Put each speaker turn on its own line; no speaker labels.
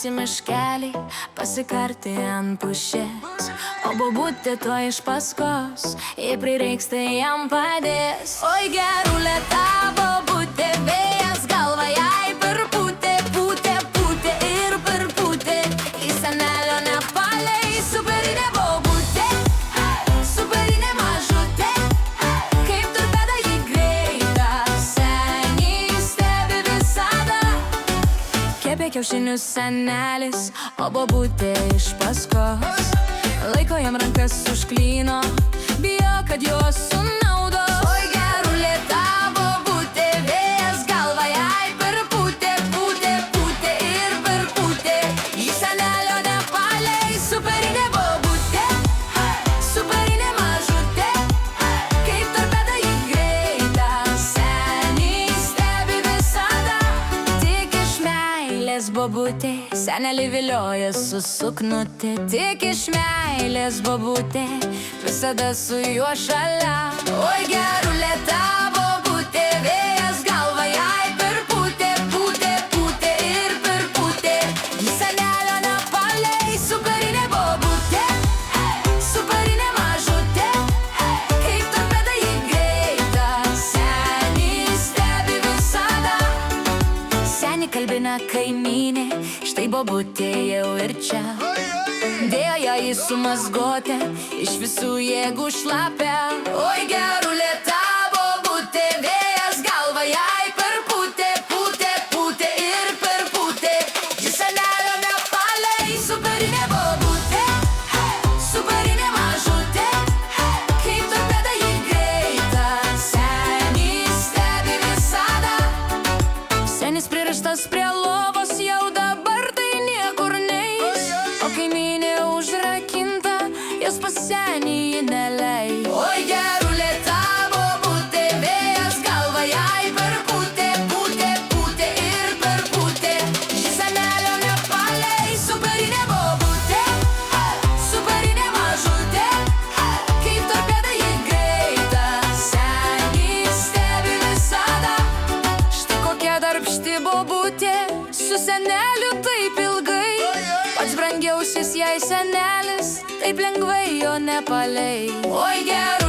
į miškelį, pasikarti ant pušies, o bobutė tuo iš paskos, jei prireiks, tai jam padės. Oi gerulė ta bobutė, vėjas galva jai perpūtė, pūtė, pūtė ir perpūtė, į senelio nepaleis. Superinė bobutė, superinė mažutė, kaip torpeda ji greita, seniai stebi visada. Kepė kiaušinius senelis, o bobutė iš paskos, laiko jam rankas už klyno, bijo, kad juos sunaudo. Oi gerulė ta bobutė, vėjas galva jai perpūtė, pūtė, pūtė ir perpūtė, į senelio nepaleis. Superinė bobutė, superinė mažutė, kaip torpeda ji greita, seniai stebi visada. Tik iš meilės bobutė senelį vilioja su suknutė, tik iš meilės bobutė visada su juo šalia. Oi gerulė ta bobutė, vėjas galva jai perpūtė, pūtė, pūtė ir perpūtė, į senelio nepaleis. Superinė bobutė, superinė mažutė, kaip torpeda ji greita, seniai stebi visada. Senį kalbina kaimynė, štai bobutė jau ir čia, dėjo ją į sumazgotę, iš visų jėgų šlapia. Oi gerulė ta bobutė, vėjas galva jai perpūtė, pūtė, pūtė ir perpūtė, į senelio nepaleis. Superinė bobutė, superinė mažutė, kaip torpeda ji greita, seniai stebi visada. Senis pririštas prie lovos, jau dabar tai niekur neis, o kaimynė užrakinta, jos pas senį ji neleis. Oi gerulė ta bobutė, vėjas galva jai perpūtė, pūtė, pūtė ir perpūtė, į senelio nepaleis. Superinė bobutė, superinė mažutė, kaip torpeda ji greita, seniai stebi visada. Štai kokia darbšti bobutė, su seneliu taip ilgai, pats brangiausias jai senelis, taip lengvai jo nepaleis. Oi gerulė